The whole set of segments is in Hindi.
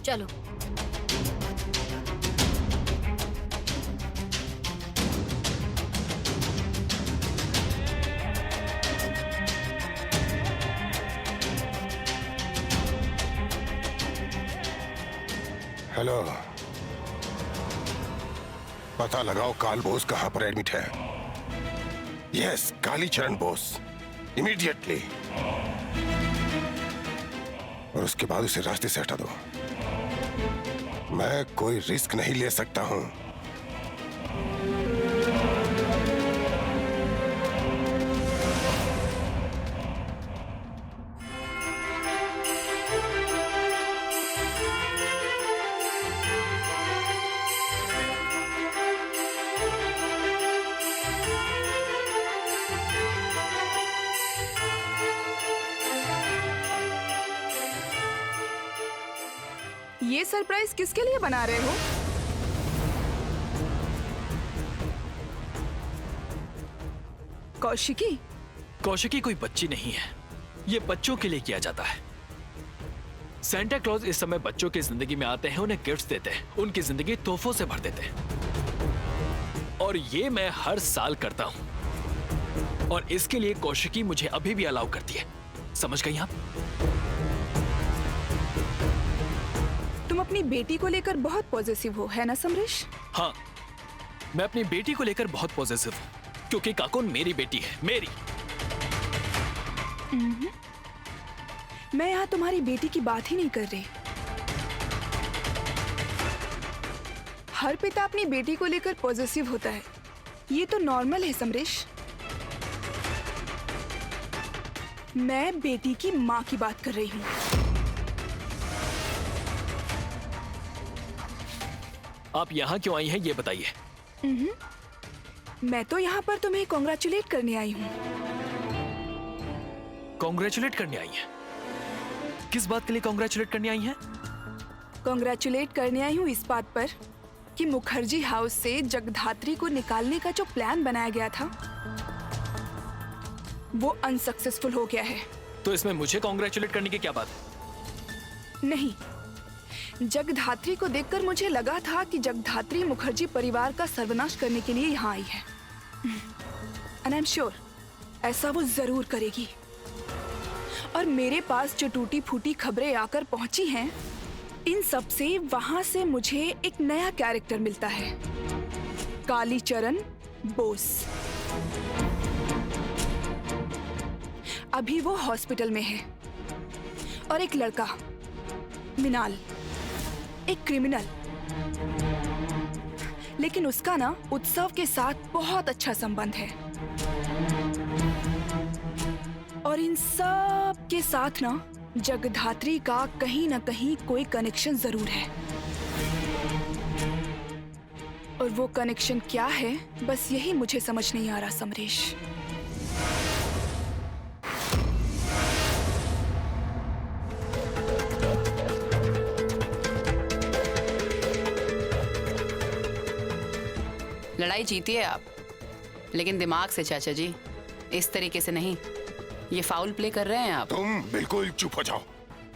चलो। हेलो, पता लगाओ काल बोस कहां पर एडमिट है। Yes, Kalicharan Bose, immediately. और उसके बाद उसे रास्ते से हटा दो। मैं कोई रिस्क नहीं ले सकता हूं। ये सरप्राइज किसके लिए बना रहे हो? कौशिकी? कौशिकी कोई बच्ची नहीं है, ये बच्चों के लिए किया जाता है। सेंटा क्लॉज इस समय बच्चों की जिंदगी में आते हैं, उन्हें गिफ्ट्स देते हैं, उनकी जिंदगी तोहफों से भर देते हैं। और ये मैं हर साल करता हूं। और इसके लिए कौशिकी मुझे अभी भी अलाउ करती है। समझ गई आप? तुम अपनी बेटी को लेकर बहुत पॉजिटिव हो, है ना समरेश? हाँ, मैं अपनी बेटी को लेकर बहुत पॉजिटिव हूं, क्योंकि काकुन मेरी बेटी है, मेरी। मैं यहाँ तुम्हारी बेटी की बात ही नहीं कर रही। हर पिता अपनी बेटी को लेकर पॉजिटिव होता है, ये तो नॉर्मल है समरेश। मैं बेटी की माँ की बात कर रही हूँ। आप यहाँ क्यों आई हैं ये बताइए। मैं तो यहाँ पर तुम्हें कॉन्ग्रेचुलेट करने आई हूँ। कॉन्ग्रेचुलेट करने आई हैं? किस बात के लिए कॉन्ग्रेचुलेट करने आई हैं? कॉन्ग्रेचुलेट करने आई हूँ इस बात पर कि मुखर्जी हाउस से जगधात्री को निकालने का जो प्लान बनाया गया था वो अनसक्सेसफुल हो गया है। तो इसमें मुझे कॉन्ग्रेचुलेट करने की क्या बात? नहीं, जगधात्री को देखकर मुझे लगा था कि जगधात्री मुखर्जी परिवार का सर्वनाश करने के लिए यहाँ आई है। एंड आई एम श्योर ऐसा वो जरूर करेगी। और मेरे पास जो टूटी फूटी खबरें आकर पहुंची हैं, इन सब से वहां से मुझे एक नया कैरेक्टर मिलता है, कालीचरण बोस। अभी वो हॉस्पिटल में है और एक लड़का मिनाल, एक क्रिमिनल, लेकिन उसका ना उत्सव के साथ बहुत अच्छा संबंध है। और इन सब के साथ ना जगधात्री का कहीं ना कहीं कोई कनेक्शन जरूर है। और वो कनेक्शन क्या है, बस यही मुझे समझ नहीं आ रहा समरेश। लड़ाई जीती है आप, लेकिन दिमाग से चाचा जी, इस तरीके से नहीं। ये फाउल प्ले कर रहे हैं आप। तुम बिल्कुल चुप हो जाओ।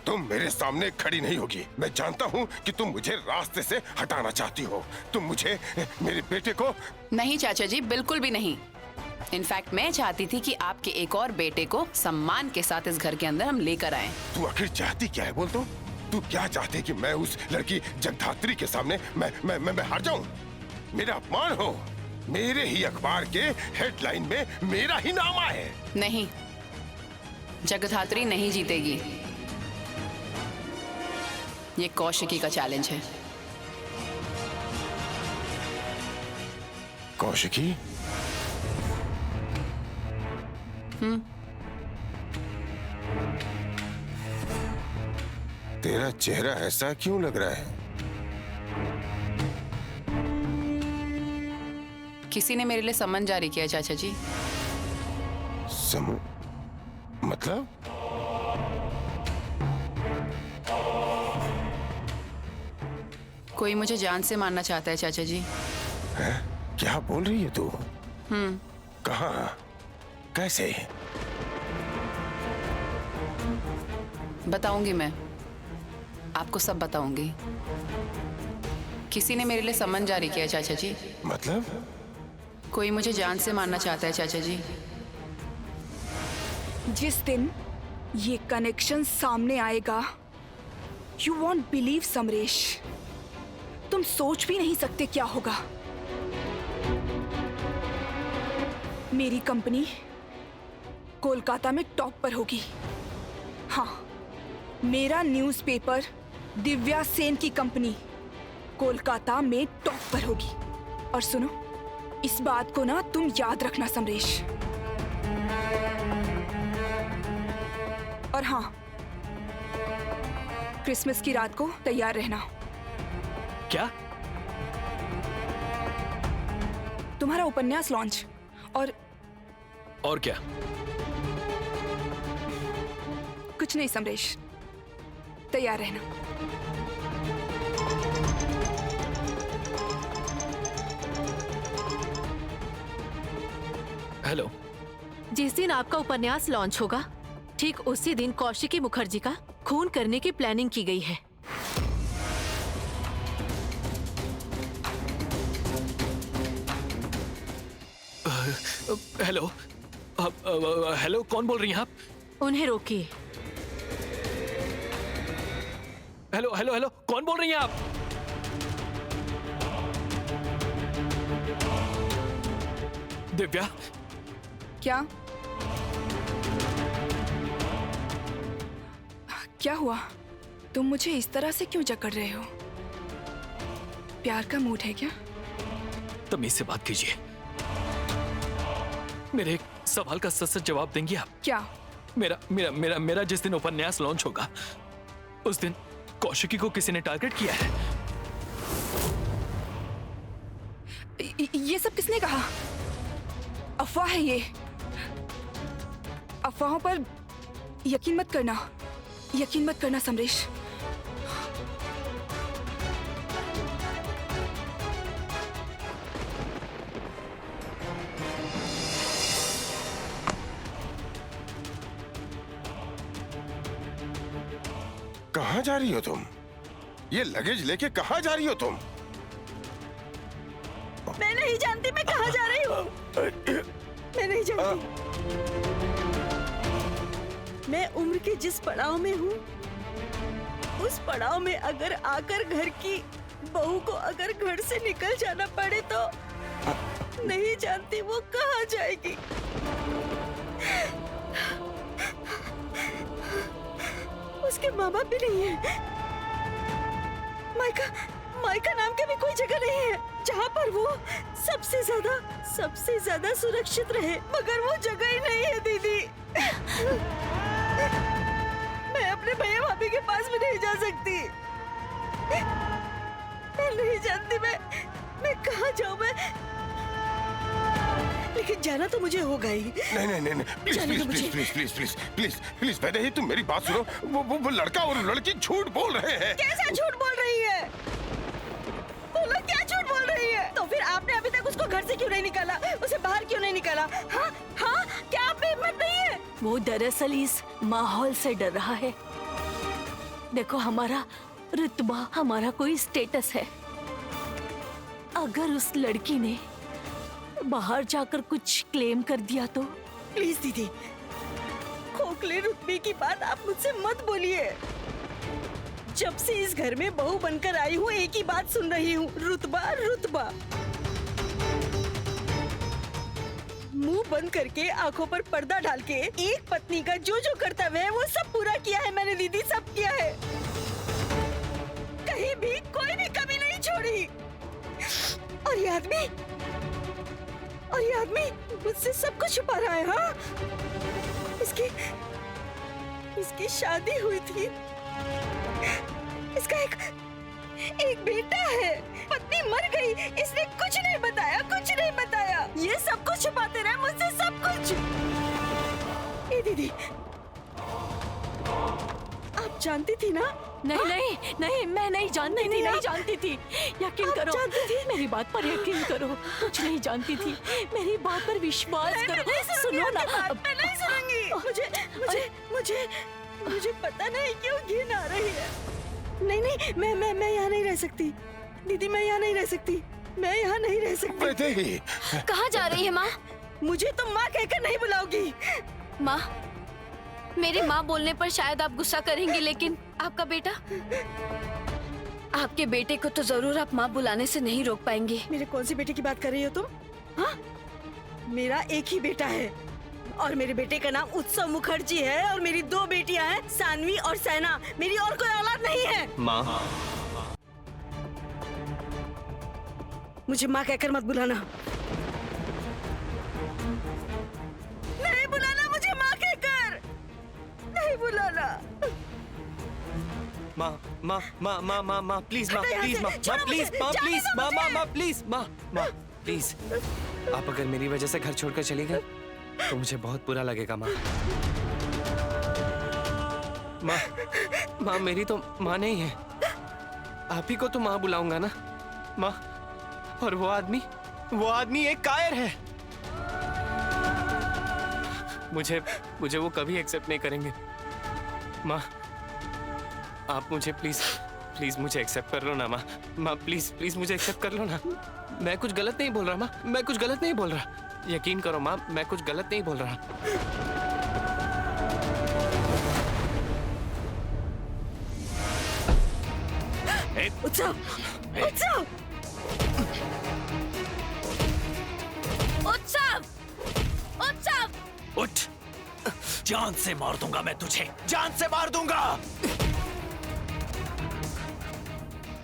तुम मेरे सामने खड़ी नहीं होगी। मैं जानता हूँ कि तुम मुझे रास्ते से हटाना चाहती हो। तुम मुझे, मेरे बेटे को। नहीं चाचा जी, बिल्कुल भी नहीं। इनफैक्ट मैं चाहती थी कि आपके एक और बेटे को सम्मान के साथ इस घर के अंदर हम लेकर आए। तू आखिर चाहती क्या है बोल तो? तू क्या चाहती है कि मैं उस लड़की जगधात्री के सामने मैं हार जाऊं? मेरा अपमान हो, मेरे ही अखबार के हेडलाइन में मेरा ही नाम आए। नहीं, जगधात्री नहीं जीतेगी। ये कौशिकी का चैलेंज है। कौशिकी? तेरा चेहरा ऐसा क्यों लग रहा है? किसी ने मेरे लिए सम्मन जारी किया चाचा जी। मतलब? कोई मुझे जान से मारना चाहता है चाचा जी। है? क्या बोल रही है तू? कहाँ? कैसे? बताऊंगी मैं, आपको सब बताऊंगी। किसी ने मेरे लिए सम्मन जारी किया चाचा जी। मतलब? कोई मुझे जान से मारना चाहता है चाचा जी। जिस दिन ये कनेक्शन सामने आएगा, यू वॉन्ट बिलीव समरेश, तुम सोच भी नहीं सकते क्या होगा। मेरी कंपनी कोलकाता में टॉप पर होगी। हाँ, मेरा न्यूज़पेपर दिव्या सेन की कंपनी कोलकाता में टॉप पर होगी। और सुनो, इस बात को ना तुम याद रखना समरेश। और हाँ, क्रिसमस की रात को तैयार रहना। क्या? तुम्हारा उपन्यास लॉन्च। और क्या? कुछ नहीं समरेश, तैयार रहना। हेलो। जिस दिन आपका उपन्यास लॉन्च होगा, ठीक उसी दिन कौशिकी मुखर्जी का खून करने की प्लानिंग की गई है। हेलो। हेलो, कौन बोल रही हैं आप? उन्हें रोकिए। हेलो हेलो हेलो, कौन बोल रही हैं आप? दिव्या। क्या क्या हुआ? तुम मुझे इस तरह से क्यों जकड़ रहे हो? प्यार का मूड है क्या? तमीज से बात कीजिए। मेरे एक सवाल का सच सच जवाब देंगी आप? क्या? मेरा मेरा मेरा मेरा जिस दिन उपन्यास लॉन्च होगा, उस दिन कौशिकी को किसी ने टारगेट किया है। ये सब किसने कहा? अफवाह है ये। अफवाहों पर यकीन मत करना, यकीन मत करना समरेश। कहाँ जा रही हो तुम? ये लगेज लेके कहाँ जा रही हो तुम? मैं नहीं जानती मैं कहाँ जा रही हूँ। मैं नहीं जानती। मैं उम्र के जिस पड़ाव में हूँ, उस पड़ाव में अगर आकर घर की बहू को अगर घर से निकल जाना पड़े तो नहीं जानती वो कहाँ जाएगी। उसके माँ बाप भी नहीं है। मायका नाम की भी कोई जगह नहीं है जहाँ पर वो सबसे ज्यादा सुरक्षित रहे, मगर वो जगह ही नहीं है दीदी। मैं अपने भैया भाभी के पास भी नहीं जा सकती। मैं नहीं जानती मैं कहाँ जाऊँ मैं, लेकिन जाना तो मुझे होगा ही। नहीं, प्लीज पहले ही तुम मेरी बात सुनो। वो लड़का और लड़की झूठ बोल रहे हैं। कैसा झूठ बोल रही है? बोलो, क्या झूठ बोल रही है? तो फिर आपने अभी तक उसको घर से क्यों नहीं निकाला? उसे बाहर क्यों नहीं निकाला? हाँ, क्या आप में हिम्मत नहीं है? वो दरअसल इस माहौल से डर रहा है। देखो, हमारा रुतबा, हमारा कोई स्टेटस है। अगर उस लड़की ने बाहर जाकर कुछ क्लेम कर दिया तो? प्लीज दीदी, खोखले रुतबे की बात आप मुझसे मत बोलिए। जब से इस घर में बहू बनकर आई हूँ, एक ही बात सुन रही हूँ, रुतबा रुतबा। मुंह बंद करके, आंखों पर पर्दा डाल के एक पत्नी का जो जो कर्तव्य है वो सब पूरा किया है मैंने दीदी, सब किया है। कहीं भी कोई भी कमी नहीं छोड़ी। और ये आदमी मुझसे सब कुछ छुपा रहा है। हाँ, इसकी शादी हुई थी, इसका एक बेटा है, पत्नी मर गई, इसने कुछ नहीं बताया। ये सब कुछ छुपाते रहे मुझसे, सब कुछ। ए दीदी, आप जानती थी ना? नहीं, मैं नहीं जानती थी, नहीं जानती थी। यकीन करो, मेरी बात पर यकीन करो। कुछ नहीं जानती थी, मेरी बात पर विश्वास करो। सुनो ना, मैं नहीं सुनूंगी। मुझे पता नहीं क्यों घिन आ रही है। नहीं, मैं यहाँ नहीं रह सकती। दीदी मैं यहाँ नहीं रह सकती, मैं यहाँ नहीं रह सकती। वैदेही, कहाँ जा रही है माँ? मुझे तुम माँ कहकर नहीं बुलाओगी। माँ, मेरे माँ बोलने पर शायद आप गुस्सा करेंगी, लेकिन आपका बेटा, आपके बेटे को तो जरूर आप माँ बुलाने से नहीं रोक पाएंगी। मेरे कौन सी बेटे की बात कर रही हो तुम? हाँ, मेरा एक ही बेटा है और मेरे बेटे का नाम उत्सव मुखर्जी है और मेरी 2 बेटियां हैं, सानवी और सैना। मेरी और कोई औलाद नहीं है। माँ, मुझे माँ कहकर मत बुलाना। नहीं बुलाना मुझे माँ कहकर, नहीं बुलाना। माँ माँ माँ माँ माँ माँ प्लीज, माँ हटो यहाँ प्लीज, से, माँ छोड़ो माँ प्लीज, मुझे, माँ जाने प्लीज, दो माँ मुझे। माँ माँ प्लीज, माँ माँ प्लीज। आप अगर मेरी वजह से घर छोड़कर चली गई तो मुझे बहुत बुरा लगेगा माँ। माँ माँ मेरी तो माँ नहीं है, आप ही को तो माँ बुलाऊंगा ना माँ। और वो आदमी एक कायर है। मुझे वो कभी एक्सेप्ट नहीं करेंगे। माँ आप मुझे प्लीज मुझे एक्सेप्ट कर लो ना माँ। माँ प्लीज मुझे एक्सेप्ट कर लो ना। मैं कुछ गलत नहीं बोल रहा माँ, मैं कुछ गलत नहीं बोल रहा। यकीन करो माँ, मैं कुछ गलत नहीं बोल रहा। उत्सव, उत्सव, उत्सव, उत्सव! उठ, जान से मार दूंगा मैं तुझे, जान से मार दूंगा।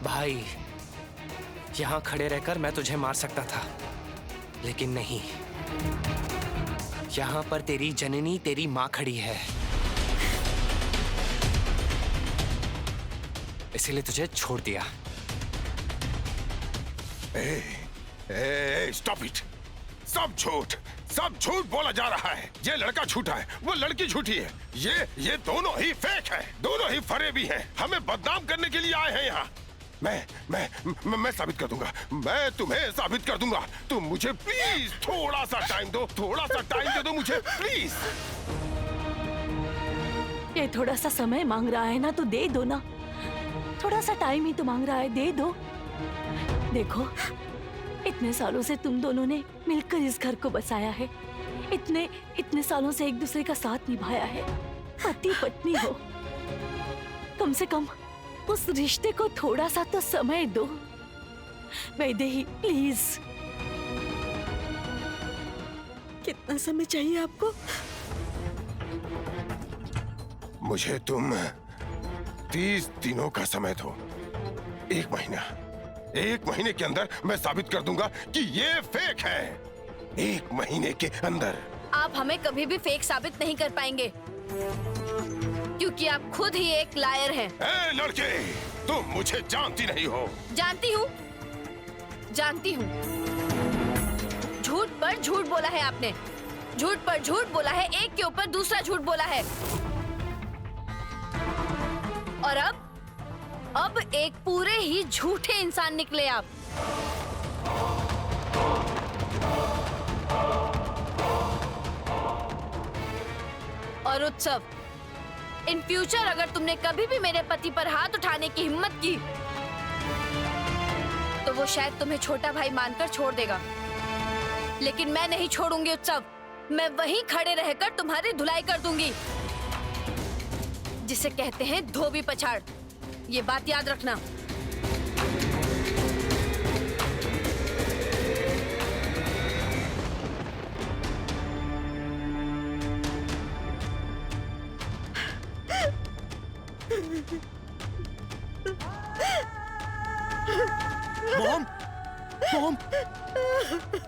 भाई यहाँ खड़े रहकर मैं तुझे मार सकता था, लेकिन नहीं। यहाँ पर तेरी जननी, तेरी माँ खड़ी है, इसीलिए तुझे छोड़ दिया। Stop it. सब झूठ बोला जा रहा है। ये लड़का झूठा है, वो लड़की झूठी है। ये दोनों ही फेक है, दोनों ही फरेबी हैं। हमें बदनाम करने के लिए आए हैं यहाँ। मैं साबित कर दूंगा, मैं तुम्हें साबित कर दूंगा। तुम मुझे प्लीज थोड़ा सा टाइम दो, थोड़ा सा टाइम दे दो मुझे प्लीज। ये थोड़ा सा समय मांग रहा है ना, तो दे दो ना। थोड़ा सा टाइम ही तो मांग रहा है, दे दो। देखो, इतने सालों से तुम दोनों ने मिलकर इस घर को बसाया है, इतने सालों से एक दूसरे का साथ निभाया है, पति पत्नी हो। कम से कम उस रिश्ते को थोड़ा सा तो समय दो। वैदेही प्लीज। कितना समय चाहिए आपको? मुझे तुम 30 दिनों का समय दो। 1 महीना, 1 महीने के अंदर मैं साबित कर दूंगा कि ये फेक है। 1 महीने के अंदर। आप हमें कभी भी फेक साबित नहीं कर पाएंगे, क्योंकि आप खुद ही एक लायर हैं। ए लड़के, तुम मुझे जानती नहीं हो। जानती हूँ। झूठ पर झूठ बोला है आपने, झूठ पर झूठ बोला है, एक के ऊपर दूसरा झूठ बोला है। और अब एक पूरे ही झूठे इंसान निकले आप। और उत्सव, इन फ्यूचर अगर तुमने कभी भी मेरे पति पर हाथ उठाने की हिम्मत की, तो वो शायद तुम्हें छोटा भाई मानकर छोड़ देगा, लेकिन मैं नहीं छोड़ूंगी उत्सव। मैं वहीं खड़े रहकर तुम्हारी धुलाई कर दूंगी, जिसे कहते हैं धोबी पछाड़। ये बात याद रखना।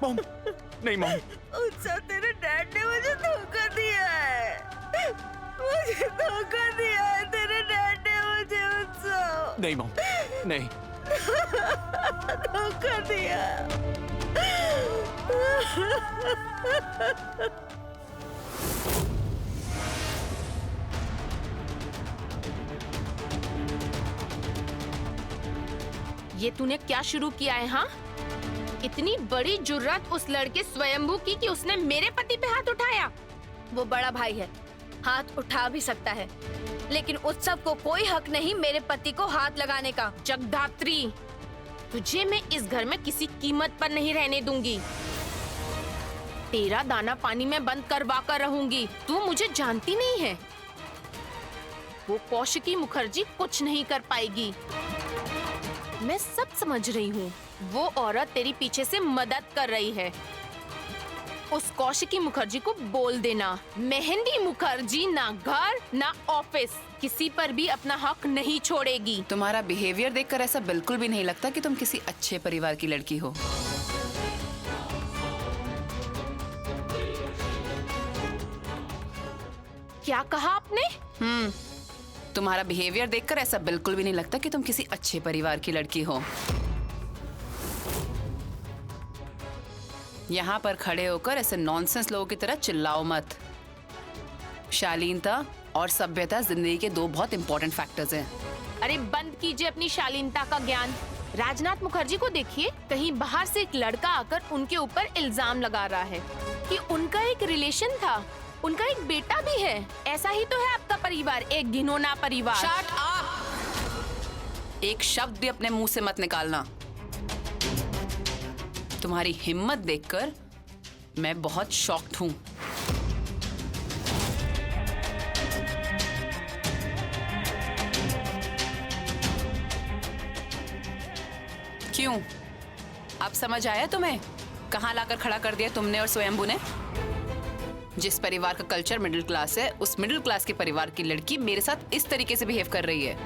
मॉम, नहीं मॉम। उत्सव, तेरे डैड ने मुझे धोखा दिया है। मुझे धोखा दिया है तेरे डैड ने मुझे। उत्सव, नहीं मॉम, नहीं। धोखा दिया। ये तूने क्या शुरू किया है? हाँ, इतनी बड़ी जुर्रत उस लड़के स्वयंभू की कि उसने मेरे पति पे हाथ उठाया। वो बड़ा भाई है, हाथ उठा भी सकता है, लेकिन उत्सव को कोई हक नहीं मेरे पति को हाथ लगाने का। जगधात्री, तुझे मैं इस घर में किसी कीमत पर नहीं रहने दूंगी। तेरा दाना पानी में बंद करवा कर रहूंगी। तू मुझे जानती नहीं है। वो कौशिकी मुखर्जी कुछ नहीं कर पाएगी। मैं सब समझ रही हूँ। वो औरत तेरी पीछे से मदद कर रही है। उस कौशिकी मुखर्जी को बोल देना, मेहंदी मुखर्जी ना घर ना ऑफिस, किसी पर भी अपना हक नहीं छोड़ेगी। तुम्हारा बिहेवियर देखकर ऐसा बिल्कुल भी नहीं लगता कि तुम किसी अच्छे परिवार की लड़की हो। क्या कहा आपने? तुम्हारा बिहेवियर देखकर ऐसा बिल्कुल भी नहीं लगता कि तुम किसी अच्छे परिवार की लड़की हो। यहाँ पर खड़े होकर ऐसे नॉनसेंस लोगों की तरह चिल्लाओ मत। शालीनता और सभ्यता जिंदगी के दो बहुत इंपॉर्टेंट फैक्टर्स हैं। अरे बंद कीजिए अपनी शालीनता का ज्ञान। राजनाथ मुखर्जी को देखिए, कहीं बाहर से एक लड़का आकर उनके ऊपर इल्जाम लगा रहा है कि उनका एक रिलेशन था, उनका एक बेटा भी है। ऐसा ही तो है आपका परिवार, एक घिनौना परिवार। Shut up! एक शब्द भी अपने मुंह से मत निकालना। तुम्हारी हिम्मत देखकर मैं बहुत शॉक्ड हूं। क्यों? अब समझ आया तुम्हें? कहां लाकर खड़ा कर दिया तुमने और स्वयंभू ने? जिस परिवार का कल्चर मिडिल क्लास है, उस मिडिल क्लास के परिवार की लड़की मेरे साथ इस तरीके से बिहेव कर रही है।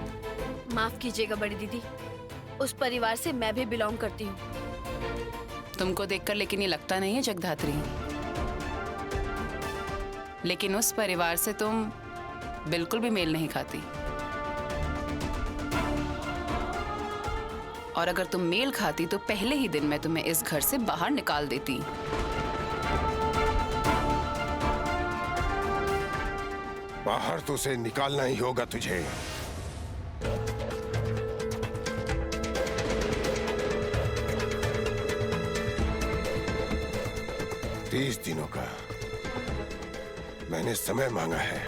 माफ कीजिएगा बड़ी दीदी, उस परिवार से मैं भी बिलोंग करती हूँ। तुमको देखकर लेकिन ये लगता नहीं है जगधात्री, लेकिन उस परिवार से तुम बिल्कुल भी मेल नहीं खाती। और अगर तुम मेल खाती तो पहले ही दिन मैं तुम्हें इस घर से बाहर निकाल देती। बाहर तो उसे निकालना ही होगा तुझे। 30 दिनों का मैंने समय मांगा है।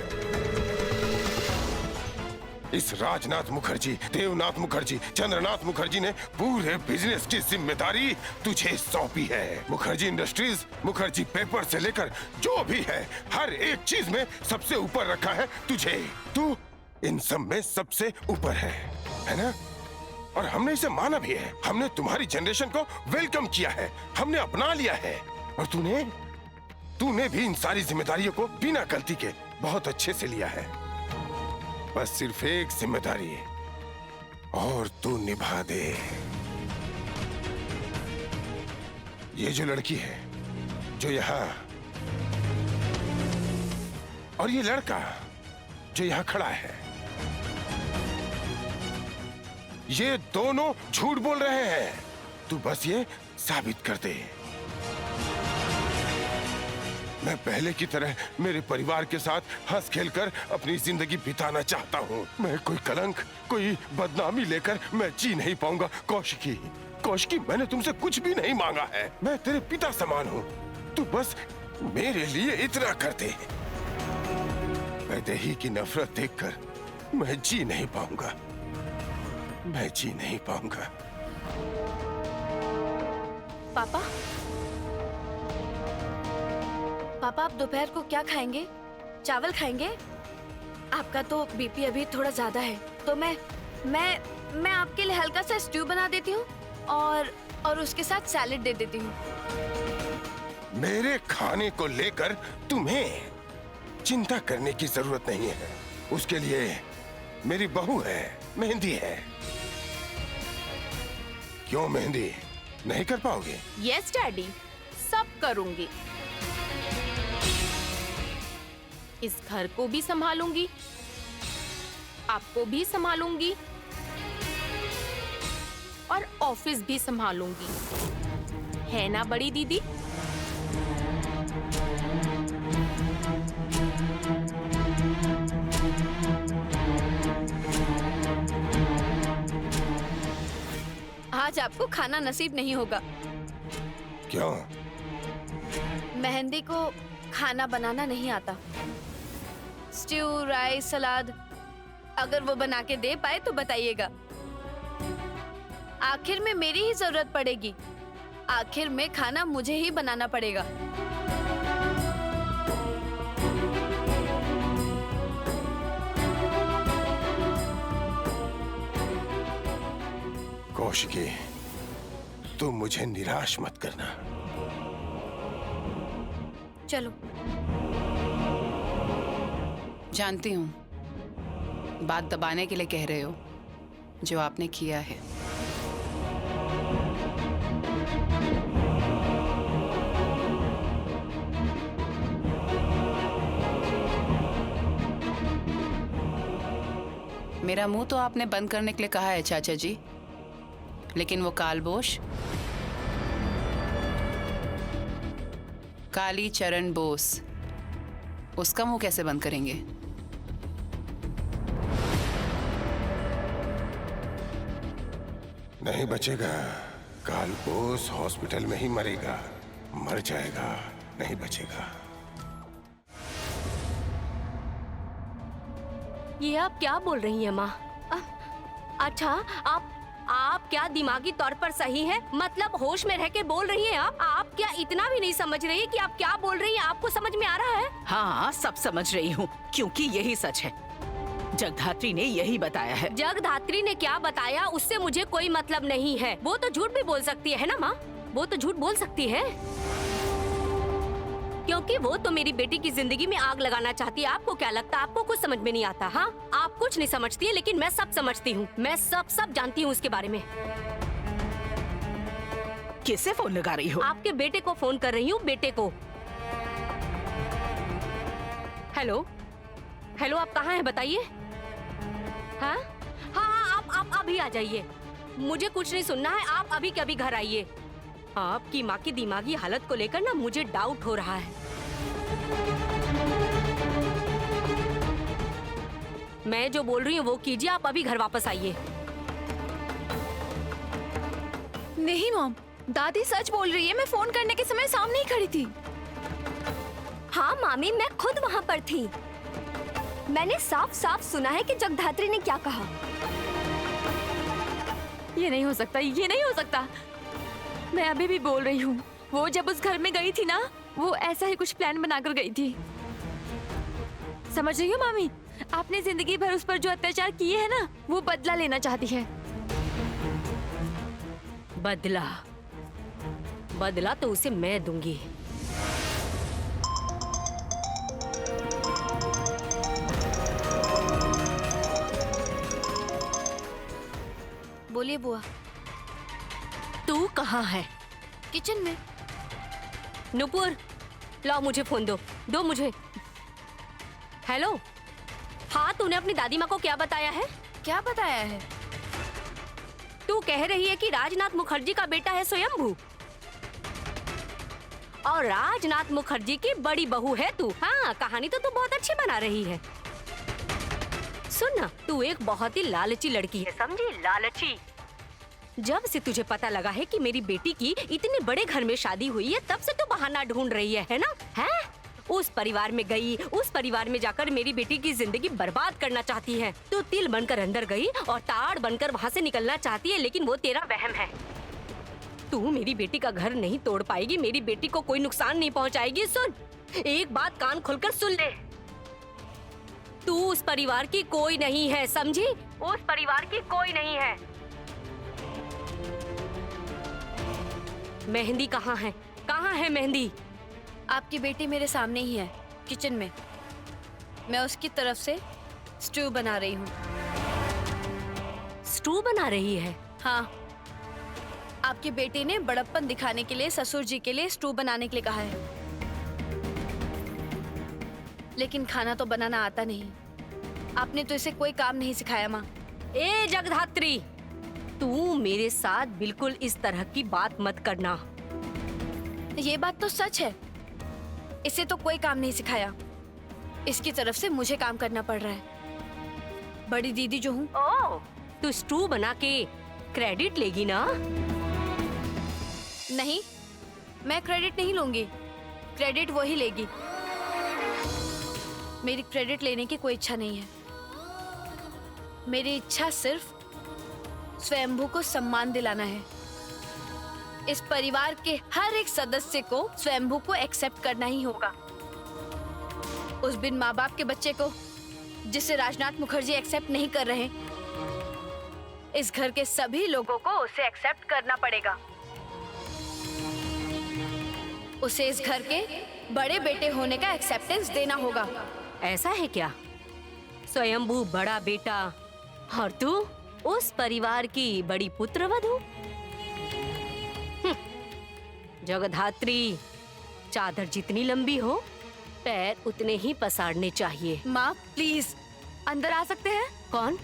इस राजनाथ मुखर्जी, देवनाथ मुखर्जी, चंद्रनाथ मुखर्जी ने पूरे बिजनेस की जिम्मेदारी तुझे सौंपी है। मुखर्जी इंडस्ट्रीज, मुखर्जी पेपर से लेकर जो भी है, हर एक चीज में सबसे ऊपर रखा है तुझे। तू इन सब में सबसे ऊपर है ना? और हमने इसे माना भी है। हमने तुम्हारी जनरेशन को वेलकम किया है, हमने अपना लिया है। और तूने भी इन सारी जिम्मेदारियों को बिना गलती के बहुत अच्छे से लिया है। बस सिर्फ एक जिम्मेदारी और तू निभा दे। ये जो लड़की है जो यहाँ, और ये लड़का जो यहाँ खड़ा है, ये दोनों झूठ बोल रहे हैं। तू बस ये साबित कर दे। मैं पहले की तरह मेरे परिवार के साथ हंस खेलकर अपनी जिंदगी बिताना चाहता हूँ। मैं कोई कलंक, कोई बदनामी लेकर मैं जी नहीं पाऊंगा। कौशिकी, मैंने तुमसे कुछ भी नहीं मांगा है। मैं तेरे पिता समान हूँ। तू बस मेरे लिए इतना कर दे। वैदेही की नफरत देखकर मैं जी नहीं पाऊंगा। मैं जी नहीं पाऊंगा। पापा, आप दोपहर को क्या खाएंगे? चावल खाएंगे? आपका तो बीपी अभी थोड़ा ज्यादा है, तो मैं आपके लिए हल्का सा स्ट्यू बना देती हूँ और उसके साथ सैलेड दे देती हूँ। मेरे खाने को लेकर तुम्हें चिंता करने की जरूरत नहीं है। उसके लिए मेरी बहू है, मेहंदी है। क्यों मेहंदी, नहीं कर पाओगे? यस डैडी, सब करूंगी। इस घर को भी संभालूंगी, आपको भी संभालूंगी और ऑफिस भी संभालूंगी, है ना बड़ी दीदी? आज आपको खाना नसीब नहीं होगा। क्यों? मेहंदी को खाना बनाना नहीं आता। स्ट्यू, राइस, सलाद अगर वो बना के दे पाए तो बताइएगा। आखिर में मेरी ही जरूरत पड़ेगी। आखिर में खाना मुझे ही बनाना पड़ेगा। कौशिकी, तुम मुझे निराश मत करना। चलो। जानती हूँ बात दबाने के लिए कह रहे हो, जो आपने किया है। मेरा मुंह तो आपने बंद करने के लिए कहा है चाचा जी, लेकिन वो कालबोश काली चरण बोस, उसका मुंह कैसे बंद करेंगे? नहीं बचेगा। काल बोस हॉस्पिटल में ही मरेगा, मर जाएगा, नहीं बचेगा। ये आप क्या बोल रही हैं माँ? अच्छा, आप क्या दिमागी तौर पर सही हैं? मतलब होश में रह के बोल रही हैं आप? आप क्या इतना भी नहीं समझ रही है कि आप क्या बोल रही हैं? आपको समझ में आ रहा है? हाँ, सब समझ रही हूँ, क्योंकि यही सच है। जगधात्री ने यही बताया है। जगधात्री ने क्या बताया उससे मुझे कोई मतलब नहीं है। वो तो झूठ भी बोल सकती है ना माँ? वो तो झूठ बोल सकती है, क्योंकि वो तो मेरी बेटी की जिंदगी में आग लगाना चाहती है। आपको क्या लगता है? आपको कुछ समझ में नहीं आता? हाँ, आप कुछ नहीं समझती है, लेकिन मैं सब समझती हूँ। मैं सब जानती हूँ उसके बारे में। किसे फोन लगा रही हो? आपके बेटे को फोन कर रही हूँ, बेटे को। हेलो हेलो, आप कहाँ हैं बताइए? हाँ हाँ, आप अभी आ जाइए। मुझे कुछ नहीं सुनना है, आप अभी के अभी घर आइए। आपकी माँ की दिमागी हालत को लेकर ना मुझे डाउट हो रहा है। मैं जो बोल रही हूँ वो कीजिए, आप अभी घर वापस आइए। नहीं मॉम, दादी सच बोल रही है। मैं फोन करने के समय सामने ही खड़ी थी। हाँ मामी, मैं खुद वहाँ पर थी। मैंने साफ साफ सुना है कि जगधात्री ने क्या कहा। ये नहीं हो सकता, ये नहीं हो सकता। मैं अभी भी बोल रही हूँ, वो जब उस घर में गई थी ना, वो ऐसा ही कुछ प्लान बनाकर गई थी। समझ रही हो मामी? आपने जिंदगी भर उस पर जो अत्याचार किए हैं ना, वो बदला लेना चाहती है। बदला? बदला तो उसे मैं दूंगी। बोलिए बुआ। तू कहाँ है? किचन में। नुपुर, लाओ मुझे फोन दो मुझे। हेलो, हाँ, तूने अपनी दादी माँ को क्या बताया है? क्या बताया है? तू कह रही है कि राजनाथ मुखर्जी का बेटा है स्वयंभू, और राजनाथ मुखर्जी की बड़ी बहू है तू। हाँ, कहानी तो तू बहुत अच्छी बना रही है। सुन ना, तू एक बहुत ही लालची लड़की है, समझी? लालची। जब से तुझे पता लगा है कि मेरी बेटी की इतने बड़े घर में शादी हुई है, तब से तू बहाना ढूंढ रही है ना? हैं? उस परिवार में गई, उस परिवार में जाकर मेरी बेटी की जिंदगी बर्बाद करना चाहती है। तू तिल बनकर अंदर गई और ताड़ बनकर वहाँ से निकलना चाहती है, लेकिन वो तेरा वहम है। तू मेरी बेटी का घर नहीं तोड़ पाएगी, मेरी बेटी को कोई नुकसान नहीं पहुँचाएगी। सुन, एक बात कान खोलकर सुन ले, तू उस परिवार की कोई नहीं है, समझी? उस परिवार की कोई नहीं है। मेहंदी कहाँ है? कहाँ है मेहंदी? आपकी बेटी मेरे सामने ही है, किचन में। मैं उसकी तरफ से स्ट्यू बना रही हूँ। स्ट्यू बना रही है? हाँ, आपकी बेटी ने बड़प्पन दिखाने के लिए ससुर जी के लिए स्ट्यू बनाने के लिए कहा है, लेकिन खाना तो बनाना आता नहीं। आपने तो इसे कोई काम नहीं सिखाया माँ। ए जगधात्री, तू मेरे साथ बिल्कुल इस तरह की बात मत करना। ये बात तो सच है, इसे तो कोई काम नहीं सिखाया। इसकी तरफ से मुझे काम करना पड़ रहा है। बड़ी दीदी जो हूँ। ओह, तू स्ट्यू बना के क्रेडिट लेगी ना? नहीं, मैं क्रेडिट नहीं लूंगी, क्रेडिट वो ही लेगी। मेरी क्रेडिट लेने की कोई इच्छा नहीं है। मेरी इच्छा सिर्फ स्वयंभू को सम्मान दिलाना है। इस परिवार के हर एक सदस्य को स्वयंभू को एक्सेप्ट करना ही होगा। उस बिन माँ बाप के बच्चे को जिसे राजनाथ मुखर्जी एक्सेप्ट नहीं कर रहे, इस घर के सभी लोगों को उसे एक्सेप्ट करना पड़ेगा। उसे इस घर के बड़े बेटे होने का एक्सेप्टेंस देना होगा। ऐसा है क्या? स्वयंभू बड़ा बेटा और तू उस परिवार की बड़ी पुत्रवधू? जगधात्री, चादर जितनी लंबी हो पैर उतने ही पसारने चाहिए। माँ प्लीज अंदर आ सकते हैं? कौन?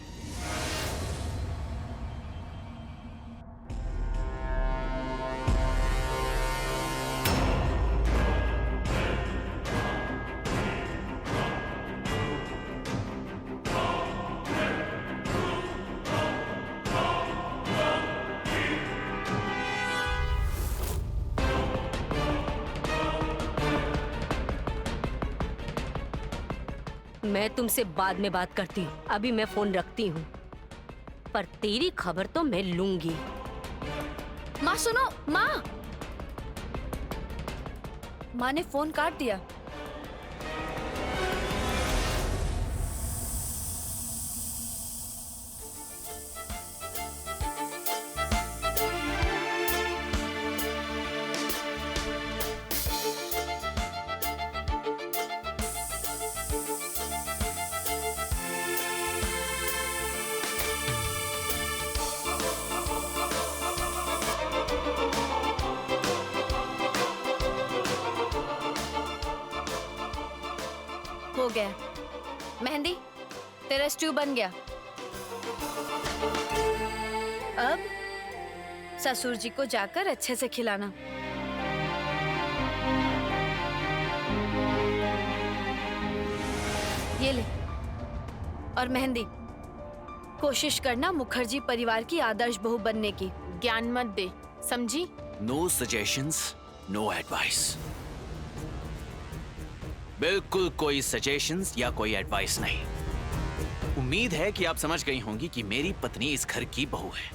मैं तुमसे बाद में बात करती हूँ, अभी मैं फोन रखती हूँ, पर तेरी खबर तो मैं लूंगी। माँ सुनो, माँ। माँ ने फोन काट दिया। हो गया। मेहंदी, तेरा स्ट्यू बन गया। अब ससुर जी को जाकर अच्छे से खिलाना। ये ले। और मेहंदी, कोशिश करना मुखर्जी परिवार की आदर्श बहू बनने की। ज्ञान मत दे, समझी? No suggestions, no advice. बिल्कुल कोई सजेशंस या कोई एडवाइस नहीं। उम्मीद है कि आप समझ गई होंगी कि मेरी पत्नी इस घर की बहू है।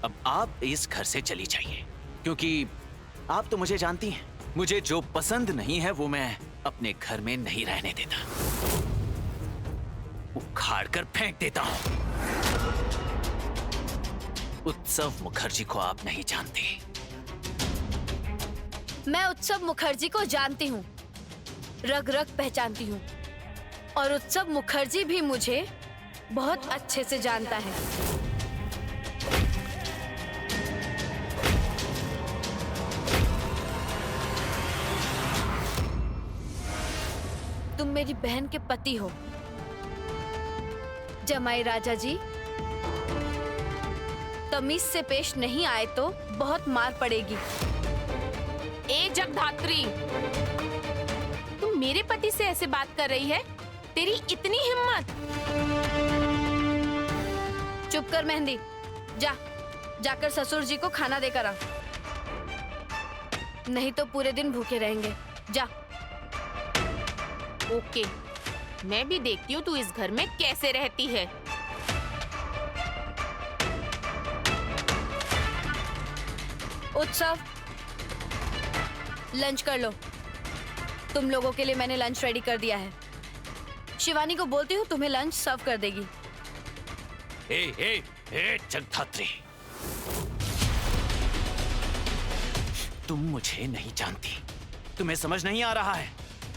अब आप इस घर से चली जाइए, क्योंकि आप तो मुझे जानती हैं। मुझे जो पसंद नहीं है वो मैं अपने घर में नहीं रहने देता, उखाड़ कर फेंक देता हूं। उत्सव मुखर्जी को आप नहीं जानती। मैं उत्सव मुखर्जी को जानती हूँ, रग रग पहचानती हूँ, और उत्सव मुखर्जी भी मुझे बहुत अच्छे से जानता है। तुम मेरी बहन के पति हो। जमाई राजा जी, तमीज से पेश नहीं आए तो बहुत मार पड़ेगी। ए जगधात्री, तुम मेरे पति से ऐसे बात कर रही है? तेरी इतनी हिम्मत? चुप कर मेहंदी, जाकर ससुर जी को खाना देकर आ, नहीं तो पूरे दिन भूखे रहेंगे। जा। ओके, मैं भी देखती हूँ तू इस घर में कैसे रहती है। उत्सव, लंच कर लो। तुम लोगों के लिए मैंने लंच रेडी कर दिया है। शिवानी को बोलती हूँ तुम्हें लंच सर्व कर देगी। ए जगधात्री, तुम मुझे नहीं जानती। तुम्हें समझ नहीं आ रहा है?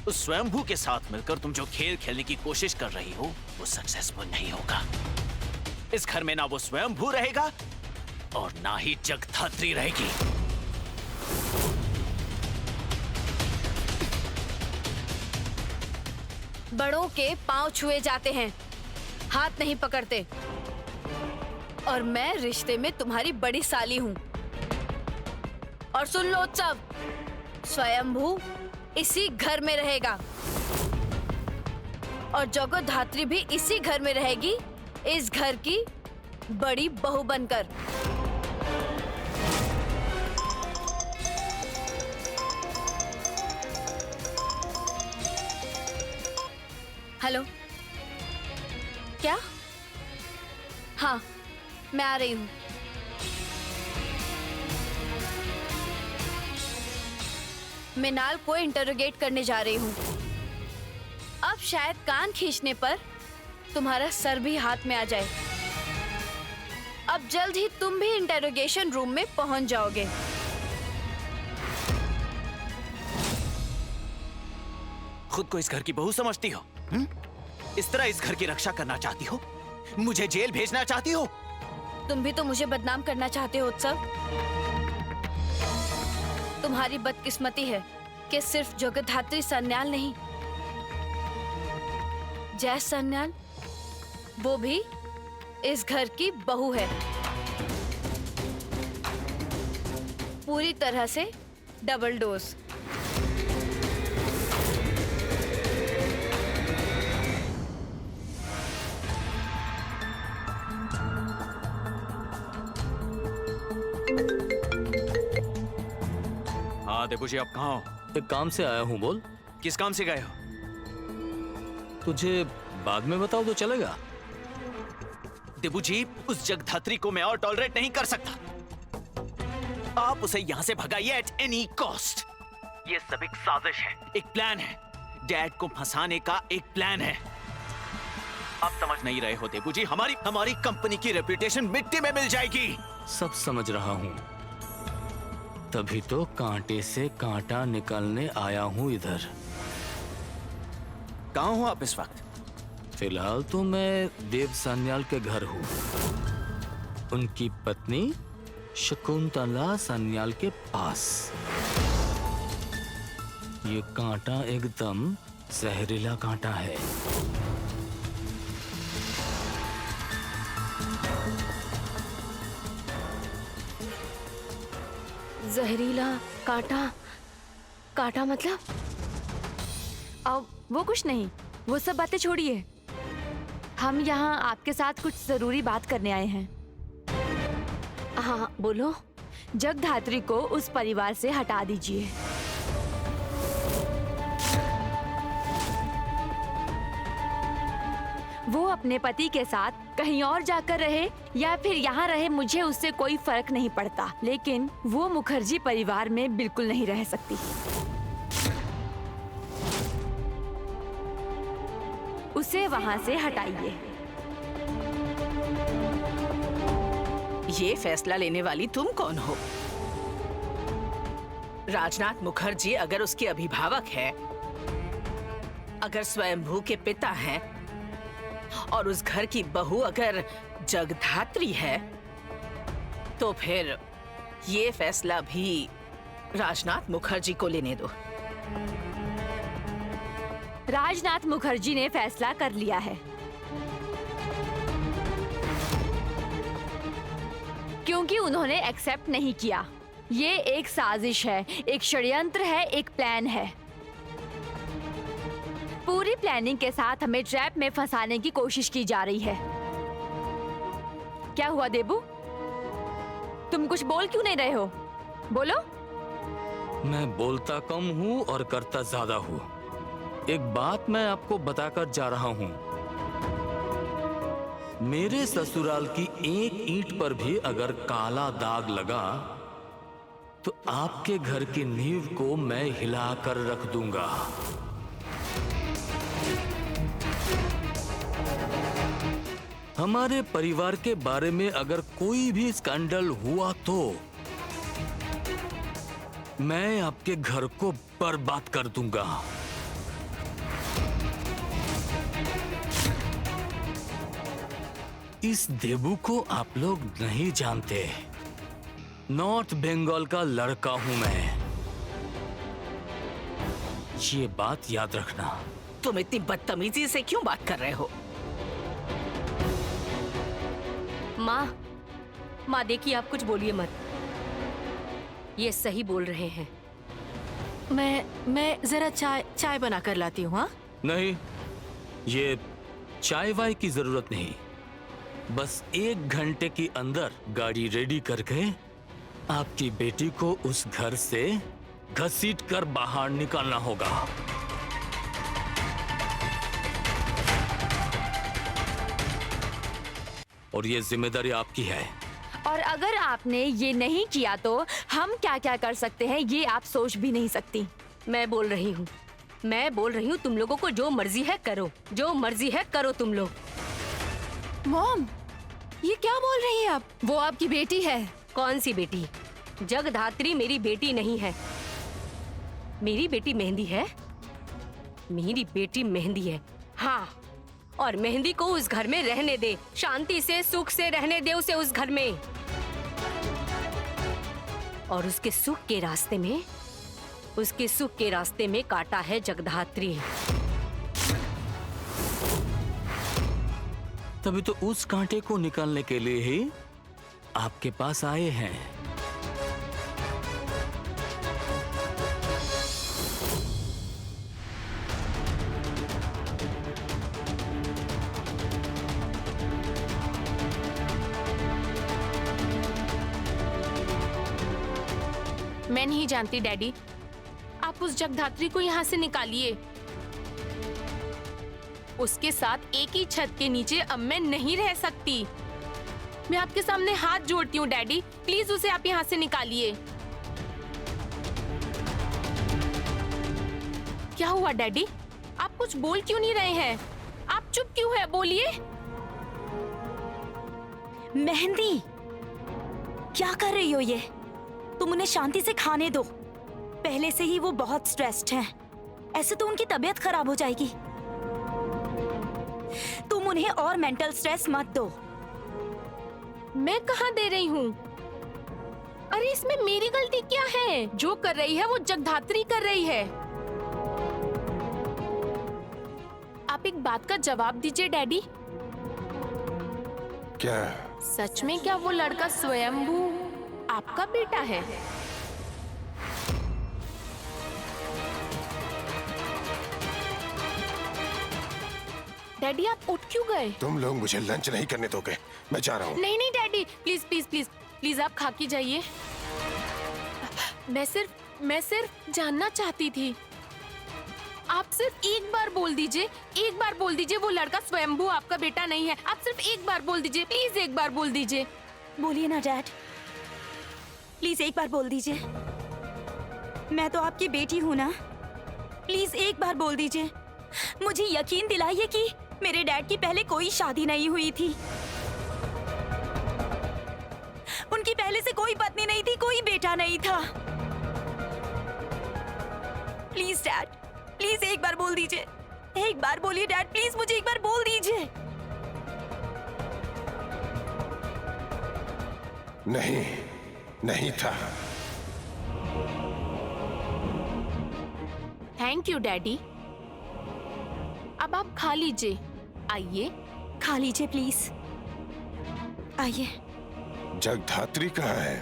उस स्वयंभू के साथ मिलकर तुम जो खेल खेलने की कोशिश कर रही हो वो सक्सेसफुल नहीं होगा। इस घर में ना वो स्वयंभू रहेगा और ना ही जगधात्री रहेगी। बड़ों के पांव छुए जाते हैं, हाथ नहीं पकड़ते। और मैं रिश्ते में तुम्हारी बड़ी साली हूं। और सुन लो उत्सव, स्वयंभू इसी घर में रहेगा और जगधात्री भी इसी घर में रहेगी, इस घर की बड़ी बहू बनकर। हेलो, क्या हाँ, मैं आ रही हूँ। मिनाल को इंटरोगेट करने जा रही हूँ। अब शायद कान खींचने पर तुम्हारा सर भी हाथ में आ जाए। अब जल्द ही तुम भी इंटरोगेशन रूम में पहुंच जाओगे। खुद को इस घर की बहू समझती हो? इस तरह इस घर की रक्षा करना चाहती हो? मुझे जेल भेजना चाहती हो? तुम भी तो मुझे बदनाम करना चाहते हो उत्सव। तुम्हारी बदकिस्मती है कि सिर्फ जगधात्री सन्याल नहीं, जय सन्याल वो भी इस घर की बहू है, पूरी तरह से डबल डोज। हाँ देबू जी, आप कहाँ हो? एक काम से आया हूँ। बोल। किस काम से गए हो? तुझे बाद में बताओ तो चलेगा? देबू जी, उस जगधात्री को मैं और टॉलरेट नहीं कर सकता। आप उसे यहाँ से भगाइए एट एनी कॉस्ट। ये सब एक साजिश है, एक प्लान है। डैड को फंसाने का एक प्लान है। आप समझ नहीं रहे हो देबू जी, हमारी कंपनी की रेपुटेशन मिट्टी में मिल जाएगी। सब समझ रहा हूँ, तभी तो कांटे से कांटा निकालने आया हूँ इधर। कहाँ हो आप इस वक्त? फिलहाल तो मैं देव सन्याल के घर हूँ, उनकी पत्नी शकुंतला सन्याल के पास। ये कांटा एकदम जहरीला कांटा है। जहरीला कांटा? कांटा मतलब? अब वो कुछ नहीं, वो सब बातें छोड़िए। हम यहाँ आपके साथ कुछ जरूरी बात करने आए हैं। हाँ बोलो। जगधात्री को उस परिवार से हटा दीजिए। वो अपने पति के साथ कहीं और जाकर रहे या फिर यहाँ रहे, मुझे उससे कोई फर्क नहीं पड़ता, लेकिन वो मुखर्जी परिवार में बिल्कुल नहीं रह सकती। उसे वहाँ से हटाइए। ये फैसला लेने वाली तुम कौन हो? राजनाथ मुखर्जी अगर उसके अभिभावक है, अगर स्वयंभू के पिता हैं, और उस घर की बहू अगर जगधात्री है, तो फिर ये फैसला भी राजनाथ मुखर्जी को लेने दो। राजनाथ मुखर्जी ने फैसला कर लिया है, क्योंकि उन्होंने एक्सेप्ट नहीं किया। ये एक साजिश है, एक षड्यंत्र है, एक प्लान है। पूरी प्लानिंग के साथ हमें ट्रैप में फंसाने की कोशिश की जा रही है। क्या हुआ देबू? तुम कुछ बोल क्यों नहीं रहे हो? बोलो। मैं बोलता कम हूँ और करता ज्यादा हूँ। एक बात मैं आपको बताकर जा रहा हूँ, मेरे ससुराल की एक ईंट पर भी अगर काला दाग लगा तो आपके घर की नींव को मैं हिलाकर रख दूंगा। हमारे परिवार के बारे में अगर कोई भी स्कैंडल हुआ तो मैं आपके घर को बर्बाद कर दूंगा। इस देबू को आप लोग नहीं जानते। नॉर्थ बंगाल का लड़का हूं मैं, ये बात याद रखना। तुम इतनी बदतमीजी से क्यों बात कर रहे हो? माँ देखिए, आप कुछ बोलिए मत। ये सही बोल रहे हैं। मैं जरा चाय बना कर लाती हूँ। हाँ नहीं, ये चाय वाय की जरूरत नहीं। बस 1 घंटे के अंदर गाड़ी रेडी करके आपकी बेटी को उस घर से घसीट कर बाहर निकालना होगा। और ये जिम्मेदारी आपकी है। और अगर आपने ये नहीं किया तो हम क्या क्या कर सकते हैं ये आप सोच भी नहीं सकती। मैं बोल रही हूँ तुम लोगों को जो मर्जी है करो, जो मर्जी है करो तुम लोग। मॉम, ये क्या बोल रही हैं आप? वो आपकी बेटी है। कौन सी बेटी? जगधात्री मेरी बेटी नहीं है। मेरी बेटी मेहंदी है। मेरी बेटी मेहंदी है, हाँ। और मेहंदी को उस घर में रहने दे, शांति से सुख से रहने दे उसे उस घर में। और उसके सुख के रास्ते में काटा है जगधात्री। तभी तो उस कांटे को निकालने के लिए ही आपके पास आए हैं। मैं नहीं जानती डैडी, आप उस जगधात्री को यहाँ से निकालिए। उसके साथ एक ही छत के नीचे अब मैं नहीं रह सकती। मैं आपके सामने हाथ जोड़ती हूँ डैडी, प्लीज उसे आप यहाँ से निकालिए। क्या हुआ डैडी, आप कुछ बोल क्यों नहीं रहे हैं? आप चुप क्यों है, बोलिए। मेहंदी, क्या कर रही हो ये? तुम उन्हें शांति से खाने दो। पहले से ही वो बहुत स्ट्रेस्ड हैं। ऐसे तो उनकी तबीयत खराब हो जाएगी। तुम उन्हें और मेंटल स्ट्रेस मत दो। मैं कहाँ दे रही हूँ? अरे इसमें मेरी गलती क्या है? जो कर रही है वो जगधात्री कर रही है। आप एक बात का जवाब दीजिए डैडी। क्या? सच में क्या वो लड़का स्वयंभू आपका बेटा है? डैडी आप उठ क्यों गए? तुम लोग मुझे लंच नहीं करने दोगे, मैं जा रहा हूँ। नहीं नहीं daddy, please please please please आप खा के जाइए। मैं सिर्फ जानना चाहती थी। आप सिर्फ एक बार बोल दीजिए वो लड़का स्वयंभू आपका बेटा नहीं है। आप सिर्फ एक बार बोल दीजिए, प्लीज एक बार बोल दीजिए। बोलिए ना डैड, प्लीज एक बार बोल दीजिए। मैं तो आपकी बेटी हूँ ना, प्लीज एक बार बोल दीजिए। मुझे यकीन दिलाइए कि मेरे डैड की पहले कोई शादी नहीं हुई थी। उनकी पहले से कोई पत्नी नहीं थी, कोई बेटा नहीं था। प्लीज डैड, प्लीज एक बार बोल दीजिए। एक बार बोलिए डैड, प्लीज मुझे एक बार बोल दीजिए। नहीं था। Thank you daddy. अब आप खा लीजिए, आइए। खा लीजिए प्लीज, आइए। जगधात्री कहाँ है?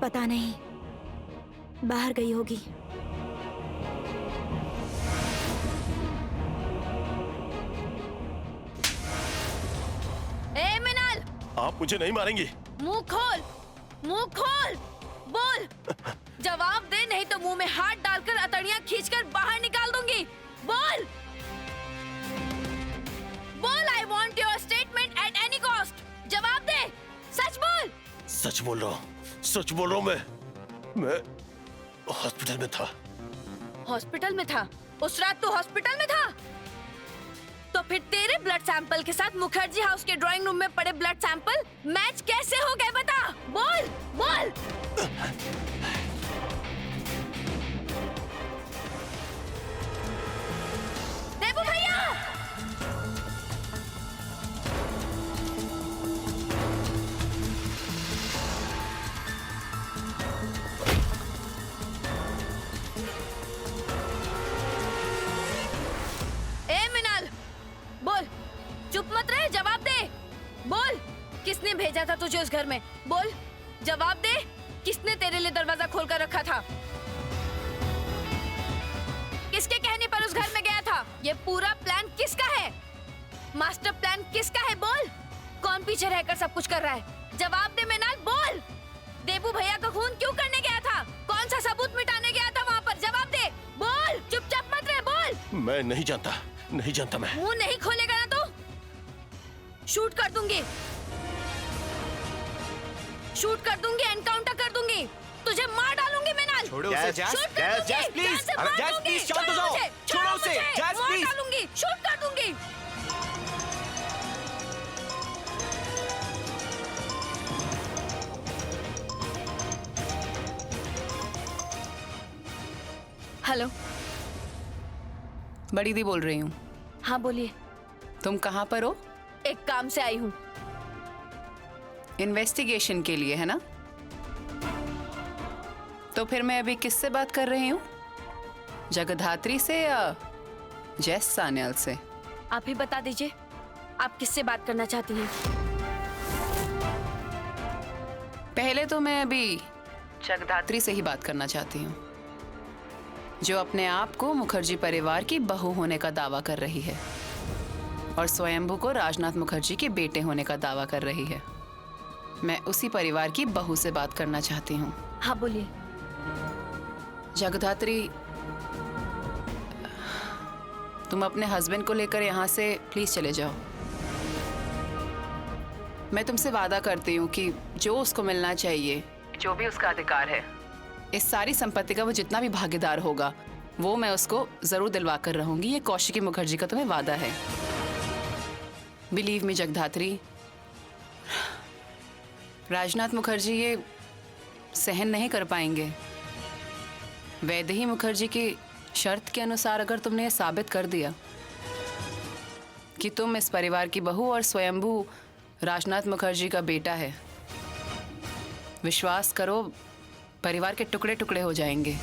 पता नहीं, बाहर गई होगी। ए मिनाल, आप मुझे नहीं मारेंगी? मुंह खोल, बोल। जवाब दे, नहीं तो मुंह में हाथ डालकर अतड़ियां खींचकर बाहर निकाल दूंगी। बोल, I want your statement at any cost. जवाब दे, सच बोल। सच बोल रहा हूँ मैं हॉस्पिटल में था। हॉस्पिटल में था? उस रात तू हॉस्पिटल में था? तो फिर तेरे ब्लड सैंपल के साथ मुखर्जी हाउस के ड्राइंग रूम में पड़े ब्लड सैंपल मैच कैसे हो गए, बता। बोल। देबू भैया, बोल, चुप मत रहे, जवाब दे। बोल, किसने भेजा था तुझे उस घर में? बोल, जवाब दे। किसने तेरे लिए दरवाजा खोलकर रखा था? किसके कहने पर उस घर में गया था? ये पूरा प्लान किसका है? मास्टर प्लान किसका है? बोल, कौन पीछे रहकर सब कुछ कर रहा है? जवाब दे मिनाल, बोल। देबू भैया का खून क्यों करने गया था? कौन सा सबूत मिटाने गया था वहाँ पर? जवाब दे, बोल। चुपचाप मत रहे, बोल। मैं नहीं जानता मैं। मुंह नहीं खोलेगा ना तो शूट कर दूंगी, शूट कर दूंगी, एनकाउंटर कर दूंगी, तुझे मार डालूंगी मिनाल। छोड़ो उसे जैस, जैस प्लीज, जैस प्लीज शांत हो जाओ, छोड़ो उसे, जैस मार प्लीज। डालूंगी, शूट कर दूंगी। हेलो। बड़ी दी बोल रही हूँ। हाँ बोलिए। तुम कहाँ पर हो? एक काम से आई हूँ। इन्वेस्टिगेशन के लिए है ना? तो फिर मैं अभी किससे बात कर रही हूँ? जगधात्री से या जैस सान्याल से? आप ही बता दीजिए, आप किससे बात करना चाहती हैं? पहले तो मैं अभी जगधात्री से ही बात करना चाहती हूँ, जो अपने आप को मुखर्जी परिवार की बहू होने का दावा कर रही है और स्वयंभू को राजनाथ मुखर्जी के बेटे होने का दावा कर रही है। मैं उसी परिवार की बहू से बात करना चाहती हूँ। हाँ बोलिए। जगधात्री, तुम अपने हस्बैंड को लेकर यहाँ से प्लीज चले जाओ। मैं तुमसे वादा करती हूँ कि जो उसको मिलना चाहिए, जो भी उसका अधिकार है, इस सारी संपत्ति का वो जितना भी भागीदार होगा, वो मैं उसको जरूर दिलवा कर रहूंगी। ये कौशिकी मुखर्जी का तुम्हें वादा है। बिलीव मी जगधात्री, राजनाथ मुखर्जी ये सहन नहीं कर पाएंगे। वैदेही मुखर्जी की शर्त के अनुसार अगर तुमने ये साबित कर दिया कि तुम इस परिवार की बहू और स्वयंभू राजनाथ मुखर्जी का बेटा है, विश्वास करो परिवार के टुकड़े टुकड़े हो जाएंगे।